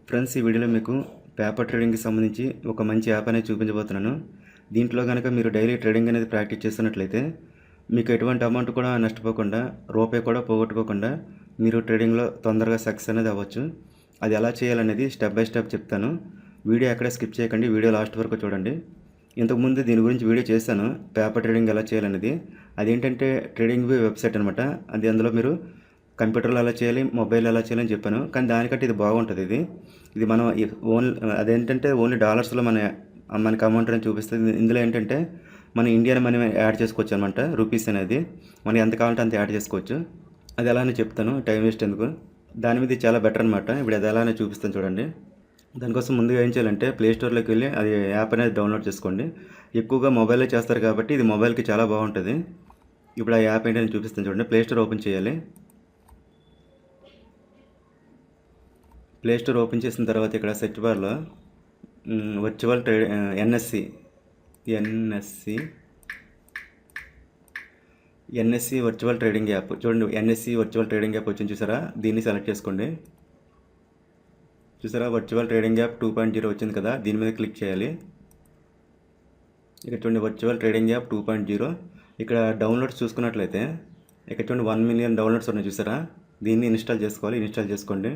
Friends, ఈ వీడియోలో మీకు పేపర్ ట్రేడింగ్కి సంబంధించి ఒక మంచి యాప్ అనేది చూపించబోతున్నాను. దీంట్లో కనుక మీరు డైలీ ట్రేడింగ్ అనేది ప్రాక్టీస్ చేస్తున్నట్లయితే మీకు ఎటువంటి అమౌంట్ కూడా నష్టపోకుండా, రూపాయి కూడా పోగొట్టుకోకుండా మీరు ట్రేడింగ్లో తొందరగా సక్సెస్ అనేది అవ్వచ్చు. అది ఎలా చేయాలనేది స్టెప్ బై స్టెప్ చెప్తాను. వీడియో ఎక్కడ స్కిప్ చేయకండి, వీడియో లాస్ట్ వరకు చూడండి. ఇంతకుముందు దీని గురించి వీడియో చేశాను, పేపర్ ట్రేడింగ్ ఎలా చేయాలనేది. అదేంటంటే ట్రేడింగ్ వెబ్సైట్ అనమాట. అది అందులో మీరు కంప్యూటర్లో ఎలా చేయాలి, మొబైల్ ఎలా చేయాలని చెప్పాను. కానీ దానికంటే ఇది బాగుంటుంది. ఇది మనం ఓన్లీ అదేంటంటే ఓన్లీ డాలర్స్లో మనకి అమౌంట్ అనేది చూపిస్తుంది. ఇందులో ఏంటంటే మన ఇండియన్ మనీ యాడ్ చేసుకోవచ్చు అనమాట. రూపీస్ అనేది మనకి ఎంత కావాలంటే అంత యాడ్ చేసుకోవచ్చు. అది ఎలా అని చెప్తాను, టైం వేస్ట్ ఎందుకు. దాని మీద చాలా బెటర్ అనమాట. ఇప్పుడు అది ఎలా అని చూపిస్తాను చూడండి. దానికోసం ముందుగా ఏం చేయాలంటే ప్లేస్టోర్లోకి వెళ్ళి అది యాప్ అనేది డౌన్లోడ్ చేసుకోండి. ఎక్కువగా మొబైల్లో చేస్తారు కాబట్టి ఇది మొబైల్కి చాలా బాగుంటుంది. ఇప్పుడు ఆ యాప్ ఏంటని చూపిస్తాను చూడండి. ప్లేస్టోర్ ఓపెన్ చేయాలి. ప్లేస్టోర్ ఓపెన్ చేసిన తర్వాత ఇక్కడ సెర్చ్ బార్లో virtual NSC virtual trading app చూడండి. ఎన్ఎస్సి వర్చువల్ ట్రేడింగ్ యాప్ వచ్చింది చూసారా, దీన్ని సెలెక్ట్ చేసుకోండి. చూసారా, వర్చువల్ ట్రేడింగ్ యాప్ 2.0 వచ్చింది కదా, దీని మీద క్లిక్ చేయాలి. ఇక్కడ చూడండి వర్చువల్ ట్రేడింగ్ యాప్ 2.0. ఇక్కడ డౌన్లోడ్స్ చూసుకున్నట్లయితే ఇక్కడ చూడండి 1 మిలియన్ డౌన్లోడ్స్ ఉన్నాయి చూసారా. దీన్ని ఇన్స్టాల్ చేసుకోవాలి. ఇన్స్టాల్ చేసుకోండి.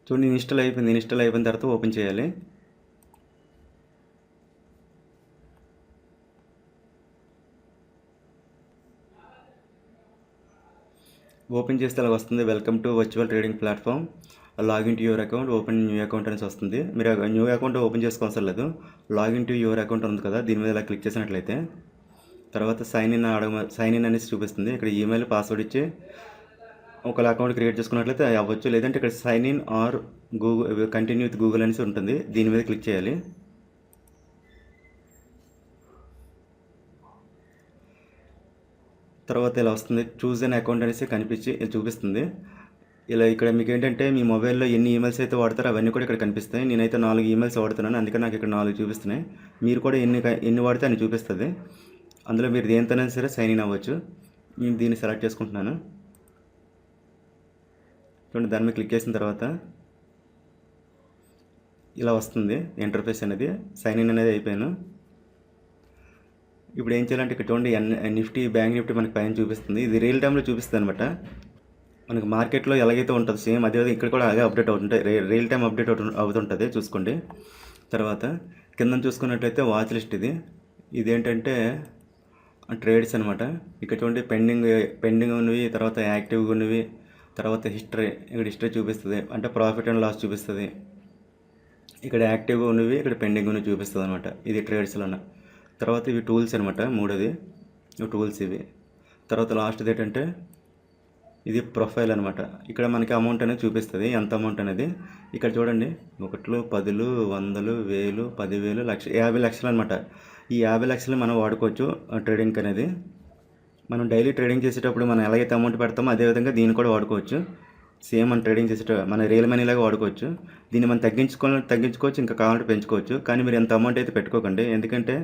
చూడండి ఇన్స్టాల్ అయిపోయింది. ఇన్స్టాల్ అయిపోయిన తర్వాత ఓపెన్ చేయాలి. ఓపెన్ చేస్తే అలా వస్తుంది, welcome to virtual trading platform, login to your account, open new account అనేసి వస్తుంది. మీరు న్యూ అకౌంట్ ఓపెన్ చేసుకోవాల్సిన లేదు. లాగిన్ టు యువర్ అకౌంట్ ఉంది కదా, దీని మీద ఇలా క్లిక్ చేసినట్లయితే తర్వాత సైన్ ఇన్ అనేసి చూపిస్తుంది. ఇక్కడ ఈమెయిల్ పాస్వర్డ్ ఇచ్చి ఒకళ్ళ అకౌంట్ క్రియేట్ చేసుకున్నట్లయితే అవ్వచ్చు. లేదంటే ఇక్కడ sign in or Google continue with Google అనేసి ఉంటుంది. దీని మీద క్లిక్ చేయాలి. తర్వాత ఇలా వస్తుంది, చూజ్ అన్ అకౌంట్ అనేసి చూపిస్తుంది. ఇలా ఇక్కడ మీకు ఏంటంటే మీ మొబైల్లో ఎన్ని ఈమెయిల్స్ అయితే వాడతారో అవన్నీ కూడా ఇక్కడ కనిపిస్తాయి. నేనైతే 4 ఈమెయిల్స్ వాడుతున్నాను, అందుకని నాకు ఇక్కడ 4 చూపిస్తున్నాయి. మీరు కూడా ఎన్ని వాడితే అని చూపిస్తుంది. అందులో మీరు దేనితోనైనా సరే సైన్ ఇన్ అవ్వచ్చు. నేను దీన్ని సెలెక్ట్ చేసుకుంటున్నాను. చూడండి, దాని మీద క్లిక్ చేసిన తర్వాత ఇలా వస్తుంది ఇంటర్ఫేస్ అనేది. సైన్ ఇన్ అనేది అయిపోయాను. ఇప్పుడు ఏం చేయాలంటే ఇక్కడ చూడండి నిఫ్టీ, బ్యాంక్ నిఫ్టీ మనకి పైన చూపిస్తుంది. ఇది రియల్ టైంలో చూపిస్తుంది అనమాట. మనకి మార్కెట్లో ఎలాగైతే ఉంటుందో సేమ్ అదే ఇక్కడ కూడా అదే అప్డేట్ అవుతుంటాయి. రియల్ టైం అప్డేట్ అవుతుంటుంది, చూసుకోండి. తర్వాత కింద చూసుకున్నట్లయితే వాచ్ లిస్ట్. ఇదేంటంటే ట్రేడ్స్ అనమాట. ఇక్కడ చూడండి పెండింగ్ ఉన్నవి, తర్వాత యాక్టివ్గా ఉన్నవి, తర్వాత హిస్టరీ. ఇక్కడ హిస్టరీ చూపిస్తుంది, అంటే ప్రాఫిట్ అండ్ లాస్ చూపిస్తుంది. ఇక్కడ యాక్టివ్గా ఉన్నవి, ఇక్కడ పెండింగ్ ఉన్నవి చూపిస్తుంది అనమాట. ఇది ట్రేడ్స్లోన. తర్వాత ఇవి టూల్స్ అనమాట. మూడోది ఇవి టూల్స్ ఇవి. తర్వాత లాస్ట్ది ఏంటంటే ఇది ప్రొఫైల్ అనమాట. ఇక్కడ మనకి అమౌంట్ అనేది చూపిస్తుంది, ఎంత అమౌంట్ అనేది. ఇక్కడ చూడండి 1, 10, 100, 1000, 10,000, లక్ష, 50 లక్షలు అనమాట. ఈ 50 లక్షలు మనం వాడుకోవచ్చు ట్రేడింగ్ అనేది. మనం డైలీ ట్రేడింగ్ చేసేటప్పుడు మనం ఎలాగైతే అమౌంట్ పెడతామో అదేవిధంగా దీన్ని కూడా వాడుకోవచ్చు. సేమ్ మనం ట్రేడింగ్ చేసేటప్పుడు మన రియల్ మనీలాగా వాడుకోవచ్చు. దీన్ని మనం తగ్గించుకోవచ్చు, ఇంకా కావాలంటే పెంచుకోవచ్చు. కానీ మీరు ఎంత అమౌంట్ అయితే పెట్టుకోకండి, ఎందుకంటే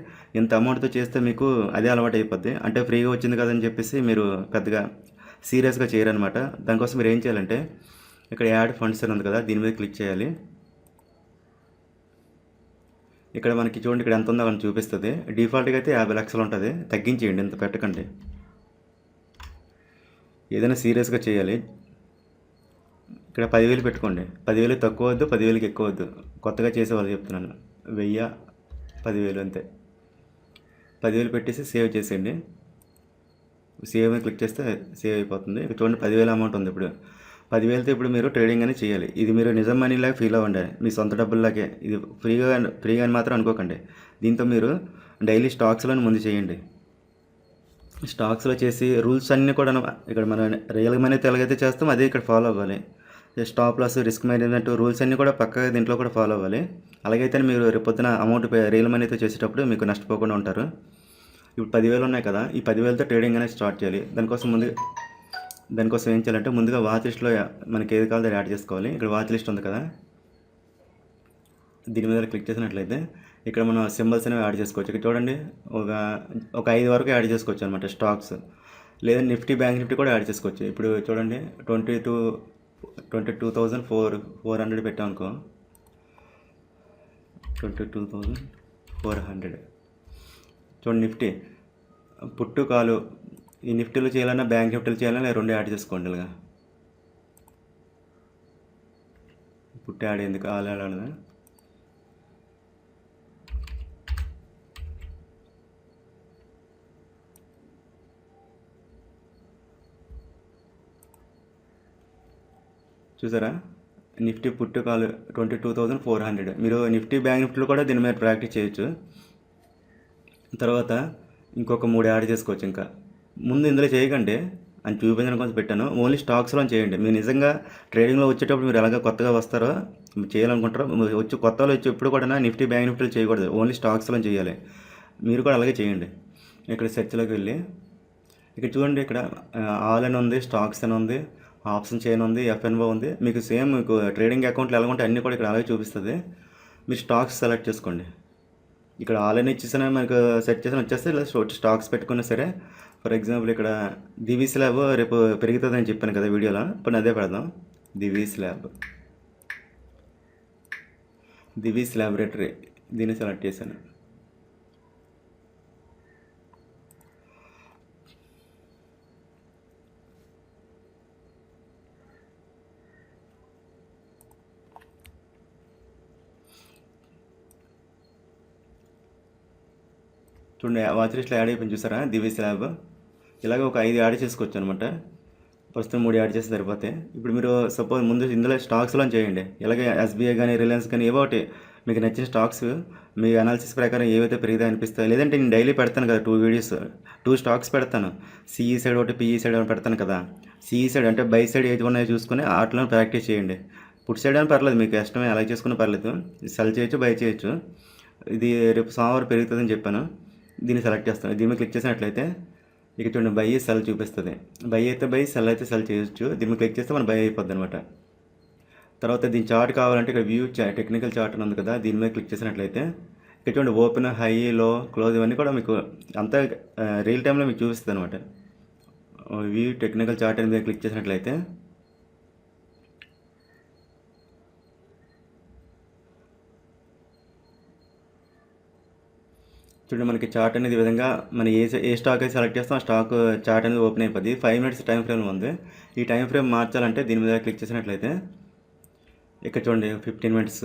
ఎంత అమౌంట్తో చేస్తే మీకు అదే అలవాటు అయిపోద్ది. అంటే ఫ్రీగా వచ్చింది కదని చెప్పేసి మీరు పెద్దగా సీరియస్గా చేయరనమాట. దానికోసం మీరు ఏం చేయాలంటే ఇక్కడ యాడ్ ఫండ్స్ అని ఉంది కదా, దీని మీద క్లిక్ చేయాలి. ఇక్కడ మనకి చూడండి ఇక్కడ ఎంత ఉందో అని చూపిస్తుంది. డిఫాల్ట్గా అయితే 50 లక్షలు ఉంటుంది. తగ్గించేయండి, ఇంత పెట్టకండి. ఏదైనా సీరియస్గా చేయాలి. ఇక్కడ 10,000 పెట్టుకోండి. 10,000 తక్కువ వద్దు, 10,000కి ఎక్కువ వద్దు. కొత్తగా చేసేవాళ్ళు చెప్తున్నాను. 1000, 10,000 అంతే. 10,000 పెట్టేసి సేవ్ చేసేయండి. సేవ్ మీద క్లిక్ చేస్తే సేవ్ అయిపోతుంది. ఇక్కడ చూడండి 10,000 అమౌంట్ ఉంది. ఇప్పుడు 10,000తో ఇప్పుడు మీరు ట్రేడింగ్ అని చేయాలి. ఇది మీరు నిజం మనీలాగా ఫీల్ అవ్వండి, మీ సొంత డబ్బుల్లాగే. ఇది ఫ్రీగా అని మాత్రం అనుకోకండి. దీంతో మీరు డైలీ స్టాక్స్లను ముందు చేయండి. స్టాక్స్లో చేసి రూల్స్ అన్నీ కూడా ఇక్కడ మన రియల్ మనీతో ఎలాగైతే చేస్తామో అదే ఇక్కడ ఫాలో అవ్వాలి. Stop loss, risk management rules అన్నీ కూడా పక్కగా దీంట్లో కూడా ఫాలో అవ్వాలి. అలాగైతే మీరు రేపు పొద్దున అమౌంట్ రియల్ మనీతో చేసేటప్పుడు మీకు నష్టపోకుండా ఉంటారు. ఇప్పుడు 10,000 ఉన్నాయి కదా, ఈ 10,000తో ట్రేడింగ్ అనేది స్టార్ట్ చేయాలి. దానికోసం ఏం చేయాలంటే ముందుగా వాచ్ లిస్ట్లో మనకి ఏది కావాలో యాడ్ చేసుకోవాలి. ఇక్కడ వాచ్ లిస్ట్ ఉంది కదా, దీని మీద క్లిక్ చేసినట్లయితే ఇక్కడ మనం సింబల్స్ అనేవి యాడ్ చేసుకోవచ్చు. ఇక్కడ చూడండి ఒక 5 వరకు యాడ్ చేసుకోవచ్చు అనమాట స్టాక్స్. లేదా నిఫ్టీ బ్యాంక్ నిఫ్టీ కూడా యాడ్ చేసుకోవచ్చు. ఇప్పుడు చూడండి 22,400 పెట్టాం అనుకో, 22,400 చూడండి. నిఫ్టీ పుట్టు కాలు ఈ నిఫ్టీలో చేయాలన్నా బ్యాంక్ నిఫ్టీలో చేయాలన్నా రెండు యాడ్ చేసుకోండి. ఇలాగా పుట్టు యాడ్ ఎందుకు ఆల్ యాడ్ అనదా. చూసారా, నిఫ్టీ పుట్టు కాలు 22,400. మీరు నిఫ్టీ బ్యాంక్ నిఫ్టీలో కూడా దీని మీద ప్రాక్టీస్ చేయొచ్చు. తర్వాత ఇంకొక 3 యాడ్ చేసుకోవచ్చు. ఇంకా ముందు ఇందులో చేయకండి అని చూపించడం కోసం పెట్టాను. ఓన్లీ స్టాక్స్లో చేయండి. మీరు నిజంగా ట్రేడింగ్లో వచ్చేటప్పుడు మీరు ఎలాగ కొత్తగా వస్తారో చేయాలనుకుంటారో వచ్చి కొత్తలో వచ్చి ఎప్పుడు కూడా నిఫ్టీ బ్యాంక్ నిఫ్టీలో చేయకూడదు, ఓన్లీ స్టాక్స్లో చేయాలి. మీరు కూడా అలాగే చేయండి. ఇక్కడ సెర్చ్లోకి వెళ్ళి ఇక్కడ చూడండి, ఇక్కడ ఆల్ అని ఉంది, స్టాక్స్ అని ఉంది, ఆప్షన్ చైన్ ఉంది, ఎఫ్ఎన్ఓ ఉంది. మీకు సేమ్ మీకు ట్రేడింగ్ అకౌంట్లు ఎలా ఉంటే అన్నీ కూడా ఇక్కడ అలాగే చూపిస్తుంది. మీరు స్టాక్స్ సెలెక్ట్ చేసుకోండి. ఇక్కడ ఆల్ అని ఇచ్చేసినా మనకు సెట్ చేసిన వచ్చేస్తే ఇలా స్టాక్స్ పెట్టుకున్నా సరే. ఫర్ ఎగ్జాంపుల్ ఇక్కడ దివీస్ ల్యాబ్ రేపు పెరుగుతుందని చెప్పాను కదా వీడియోలో, ఇప్పుడు అదే పెడదాం. దివీస్ ల్యాబొరేటరీ దీన్ని సెలెక్ట్ చేశాను. చూడండి, వాచ్ లిస్ట్లో యాడ్ అయిపోయింది చూసారా, దివీస్ ల్యాబ్. ఇలాగ ఒక 5 యాడ్ చేసుకోవచ్చు అనమాట. ప్రస్తుతం 3 యాడ్ చేస్తే సరిపోతే. ఇప్పుడు మీరు సపోజ్ ముందు ఇందులో స్టాక్స్లో చేయండి. ఇలాగే ఎస్బీఐ కానీ రిలయన్స్ కానీ ఏవో ఒకటి మీకు నచ్చిన స్టాక్స్ మీ అనాలిసిస్ ప్రకారం ఏవైతే పెరిగితే అనిపిస్తాయి. లేదంటే నేను డైలీ పెడతాను కదా 2 వీడియోస్, 2 స్టాక్స్ పెడతాను. సిఈ సైడ్ ఒకటి, పిఈ సైడ్ ఒకటి పెడతాను కదా. సిఈ సైడ్ అంటే బై సైడ్ ఏది ఉన్నాయో చూసుకుని వాటిలో ప్రాక్టీస్ చేయండి. పుట్ సైడ్ అని పర్లేదు, మీకు ఇష్టమే ఎలా చేసుకుని పర్లేదు. సెల్ చేయొచ్చు, బై చేయొచ్చు. ఇది రేపు సోమవారం పెరుగుతుందని చెప్పాను. దీన్ని సెలెక్ట్ చేస్తాను. దీని మీద క్లిక్ చేసినట్లయితే ఇక చూడండి, బై సెల్ చూపిస్తుంది. బై అయితే బై, సెల్ అయితే సెల్ చేయొచ్చు. దీని మీద క్లిక్ చేస్తే మన బై అయిపోద్ది అనమాట. తర్వాత దీని చార్ట్ కావాలంటే ఇక్కడ వ్యూ టెక్నికల్ చార్ట్ ఉంది కదా, దీని మీద క్లిక్ చేసినట్లయితే ఇక్కడ చూడండి ఓపెన్, హై, లో, క్లోజ్ ఇవన్నీ కూడా మీకు అంతా రియల్ టైంలో మీకు చూపిస్తుంది అనమాట. వ్యూ టెక్నికల్ చార్ట్ మీద క్లిక్ చేసినట్లయితే చూడండి మనకి చార్ట్ అనేది ఈ విధంగా మన ఏ స్టాక్ అయితే సెలెక్ట్ చేస్తాం ఆ స్టాక్ చార్ట్ అనేది ఓపెన్ అయిపోద్ది. 5 మినిట్స్ టైం ఫ్రేమ్ ఉంది. ఈ టైం ఫ్రేమ్ మార్చాలంటే దీని మీద క్లిక్ చేసినట్లయితే ఇక్కడ చూడండి 15 మినిట్స్,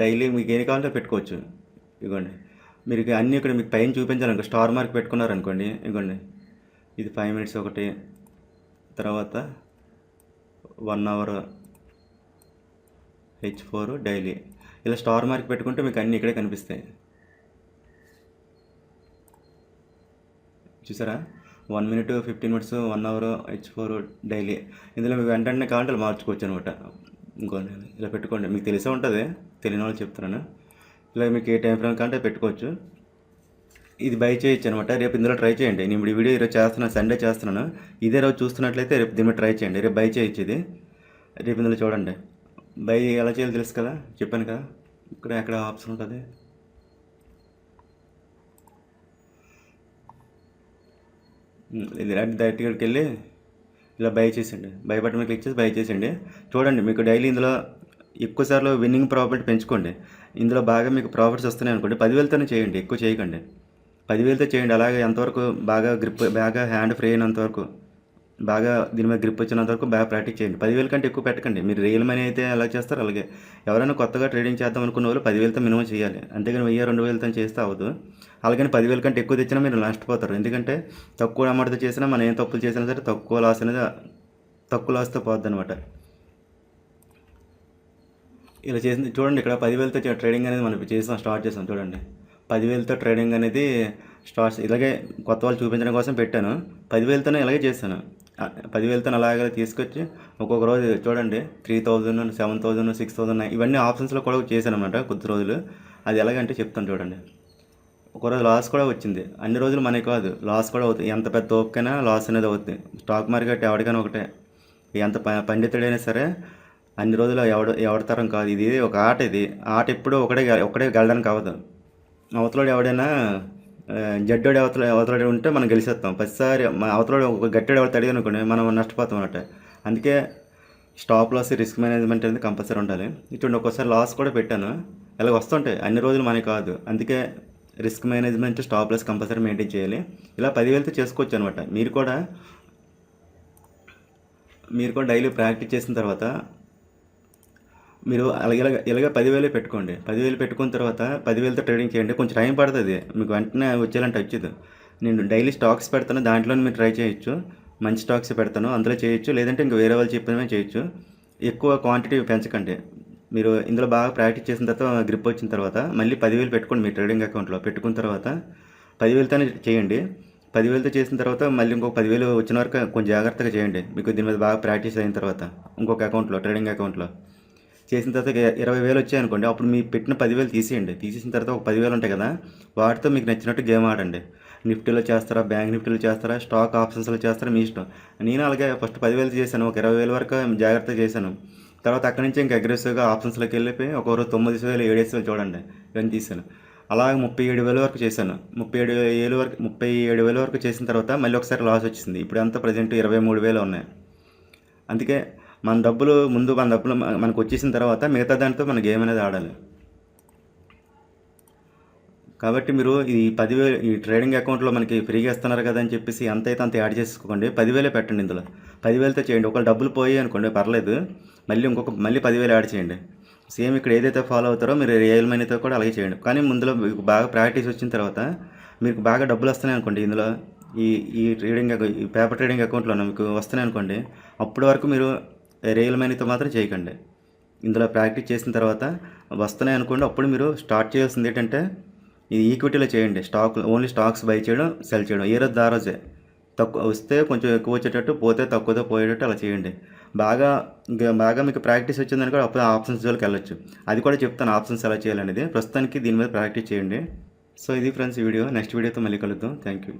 డైలీ మీకు ఏది కావాలంటే పెట్టుకోవచ్చు. ఇదిగోండి, మీరు అన్నీ ఇక్కడ మీకు పైన చూపించాలనుకో స్టార్ మార్క్ పెట్టుకున్నారనుకోండి, ఇదిగోండి ఇది 5 మినిట్స్ ఒకటి, తర్వాత 1 అవర్, H4 డైలీ, ఇలా స్టార్ మార్క్ పెట్టుకుంటే మీకు అన్నీ ఇక్కడే కనిపిస్తాయి. చూసారా, 1 minute, 15 minutes, 1 hour, H4 daily. ఇందులో మీకు వెంటనే కావాలంటే మార్చుకోవచ్చు అనమాట. ఇంకోండి ఇలా పెట్టుకోండి. మీకు తెలిసే ఉంటుంది, తెలియని వాళ్ళు చెప్తున్నాను. ఇలా మీకు ఏ టైం ఫ్రేమ్ కావాలంటే పెట్టుకోవచ్చు. ఇది బై చేయొచ్చు అనమాట. రేపు ఇందులో ట్రై చేయండి. నేను ఇప్పుడు వీడియో ఈరోజు చేస్తున్నాను, సండే చేస్తున్నాను. ఇదే రోజు చూస్తున్నట్లయితే రేపు దీని మీద ట్రై చేయండి. రేపు బై చేయొచ్చు. ఇది రేపు ఇందులో చూడండి. బై ఎలా చేయాలో తెలుసు కదా, చెప్పాను కదా. ఇక్కడ ఎక్కడ ఆప్షన్ ఉంటుంది, ఇది డైరెక్ట్గా ఇక్కడికి వెళ్ళి ఇలా బై చేసేయండి. బై బటన్ మీద క్లిక్ చేసి బై చేసేయండి. చూడండి మీకు డైలీ ఇందులో ఎక్కువ సార్లు విన్నింగ్ ప్రాఫిట్ పెంచుకోండి. ఇందులో బాగా మీకు ప్రాఫిట్స్ వస్తున్నాయి అనుకోండి, 10,000తోనే చేయండి, ఎక్కువ చేయకండి. 10,000తో చేయండి. అలాగే ఎంతవరకు బాగా గ్రిప్, బాగా హ్యాండ్ ఫ్రీ అయినంతవరకు, బాగా దీని మీద గ్రిప్ వచ్చినంతవరకు బాగా ప్రాక్టీస్ చేయండి. 10,000 కంటే ఎక్కువ పెట్టకండి. మీరు రియల్ మనీ అయితే ఎలా చేస్తారు అలాగే. ఎవరైనా కొత్తగా ట్రేడింగ్ చేద్దాం అనుకున్న వాళ్ళు 10,000తో మినిమం చేయాలి. అంతేగాని 1,000-2,000తో చేస్తే అవ్వదు. అలాగని 10,000 కంటే ఎక్కువ తెచ్చినా మీరు నష్టపోతారు. ఎందుకంటే తక్కువ అమౌంట్తో చేసినా మనం ఏం తప్పులు చేసినా సరే తక్కువ లాస్తో పోద్ది అనమాట. ఇలా చేసింది చూడండి. ఇక్కడ 10,000తో ట్రేడింగ్ అనేది మనం స్టార్ట్ చేసాం. చూడండి 10,000తో ట్రేడింగ్ అనేది ఇలాగే కొత్త వాళ్ళు చూపించడం కోసం పెట్టాను. 10,000తోనే ఇలాగే చేశాను. 10,000తో అలాగే తీసుకొచ్చి ఒక్కొక్క రోజు చూడండి 3,000, 7,000, 6,000 ఇవన్నీ ఆప్షన్స్లో కూడా చేశాను అనమాట కొద్ది రోజులు. అది ఎలాగంటే చెప్తాను చూడండి. ఒకరోజు లాస్ కూడా వచ్చింది. అన్ని రోజులు మనకి కాదు, లాస్ కూడా అవుతుంది. ఎంత పెద్ద ఓపికైనా లాస్ అనేది అవుతుంది. స్టాక్ మార్కెట్ ఎవరికైనా ఒకటే, ఎంత పండితుడైనా సరే అన్ని రోజులు ఎవరి తరం కాదు. ఇది ఒక ఆట. ఇది ఆట ఎప్పుడు ఒకడే గెలడానికి అవ్వదు. అవతలోడు ఎవడైనా జడ్డోడు అవతలాడు ఉంటే మనం గెలిచేస్తాం. ప్రతిసారి అవతలాడు ఒక గట్టాడు ఎవరు అడిగాను అనుకోండి మనం నష్టపోతాం అన్నట్టు. అందుకే స్టాప్ లాస్, రిస్క్ మేనేజ్మెంట్ అనేది కంపల్సరీ ఉండాలి. ఇటువంటి ఒక్కోసారి లాస్ కూడా పెట్టాను. ఇలా వస్తుంటాయి, అన్ని రోజులు మనకి కాదు. అందుకే risk management, stop loss compulsory maintain చేయాలి. ఇలా 10,000తో చేసుకోవచ్చు అనమాట. మీరు కూడా డైలీ ప్రాక్టీస్ చేసిన తర్వాత మీరు ఇలాగ 10,000 పెట్టుకోండి. 10,000 పెట్టుకున్న తర్వాత 10,000తో ట్రేడింగ్ చేయండి. కొంచెం టైం పడుతుంది, మీకు వెంటనే వచ్చేయాలంటే వచ్చేది. నేను డైలీ స్టాక్స్ పెడతాను, దాంట్లోనే మీరు ట్రై చేయొచ్చు. మంచి స్టాక్స్ పెడతాను, అందులో చేయొచ్చు. లేదంటే ఇంకా వేరే వాళ్ళు చెప్పినవే చేయొచ్చు. ఎక్కువ క్వాంటిటీ పెంచకండి. మీరు ఇందులో బాగా ప్రాక్టీస్ చేసిన తర్వాత గ్రిప్ వచ్చిన తర్వాత మళ్ళీ 10,000 పెట్టుకోండి మీ ట్రేడింగ్ అకౌంట్లో. పెట్టుకున్న తర్వాత 10,000తోనే చేయండి. 10,000తో చేసిన తర్వాత మళ్ళీ ఇంకొక 10,000 వచ్చిన వరకు కొంచెం జాగ్రత్తగా చేయండి. మీకు దీని మీద బాగా ప్రాక్టీస్ అయిన తర్వాత ఇంకొక అకౌంట్లో, ట్రేడింగ్ అకౌంట్లో చేసిన తర్వాత 20,000 వచ్చాయనుకోండి, అప్పుడు మీ పెట్టిన 10,000 తీసేయండి. తీసేసిన తర్వాత ఒక 10,000 ఉంటాయి కదా, వాటితో మీకు నచ్చినట్టు గేమ్ ఆడండి. నిఫ్టీలో చేస్తారా, బ్యాంక్ నిఫ్టీలో చేస్తారా, స్టాక్ ఆప్షన్స్లో చేస్తారా, మీ ఇష్టం. నేను అలాగే ఫస్ట్ 10,000 చేశాను, ఒక 20,000 వరకు జాగ్రత్తగా చేశాను. తర్వాత అక్కడి నుంచి ఇంకా అగ్రెసివ్గా ఆప్షన్స్లోకి వెళ్ళిపోయి ఒక 9,000, 7,000 చూడండి ఇవన్నీ తీశాను. అలాగే 37,000 వరకు చేశాను. 37,000 వరకు చేసిన తర్వాత మళ్ళీ ఒకసారి లాస్ వచ్చింది. ఇప్పుడు అంతా ప్రజెంట్ 23,000 ఉన్నాయి. అందుకే మన డబ్బులు మనకు వచ్చేసిన తర్వాత మిగతా దాంతో మన గేమ్ అనేది ఆడాలి. కాబట్టి మీరు ఈ 10,000 ఈ ట్రేడింగ్ అకౌంట్లో మనకి ఫ్రీగా ఇస్తున్నారు కదా అని చెప్పేసి ఎంత అయితే అంత యాడ్ చేసుకోకండి. 10,000 పెట్టండి. ఇందులో 10,000తో చేయండి. ఒకవేళ డబ్బులు పోయి అనుకోండి పర్లేదు, మళ్ళీ 10,000 యాడ్ చేయండి. సేమ్ ఇక్కడ ఏదైతే ఫాలో అవుతారో మీరు రియల్ మనీతో కూడా అలాగే చేయండి. కానీ ముందులో మీకు బాగా ప్రాక్టీస్ వచ్చిన తర్వాత మీకు బాగా డబ్బులు వస్తున్నాయి అనుకోండి, ఇందులో ఈ ఈ పేపర్ ట్రేడింగ్ అకౌంట్లో మీకు వస్తున్నాయి అనుకోండి, అప్పటి వరకు మీరు రియల్ మనీతో మాత్రం చేయకండి. ఇందులో ప్రాక్టీస్ చేసిన తర్వాత వస్తున్నాయి అనుకోండి, అప్పుడు మీరు స్టార్ట్ చేయాల్సింది ఏంటంటే ఇది ఈక్విటీలో చేయండి. ఓన్లీ స్టాక్స్ బై చేయడం, సెల్ చేయడం. ఏ రోజు ఆ రోజే. తక్కువ వస్తే కొంచెం ఎక్కువ వచ్చేటట్టు, పోతే తక్కువతో పోయేటట్టు అలా చేయండి. బాగా మీకు ప్రాక్టీస్ వచ్చిందని కూడా అప్పుడు ఆప్షన్స్ జోలికి వెళ్ళొచ్చు. అది కూడా చెప్తాను, ఆప్షన్స్ ఎలా చేయాలనేది. ప్రస్తుతానికి దీని మీద ప్రాక్టీస్ చేయండి. సో ఇది ఫ్రెండ్స్ వీడియో. నెక్స్ట్ వీడియోతో మళ్ళీ కలుద్దాం. Thank you.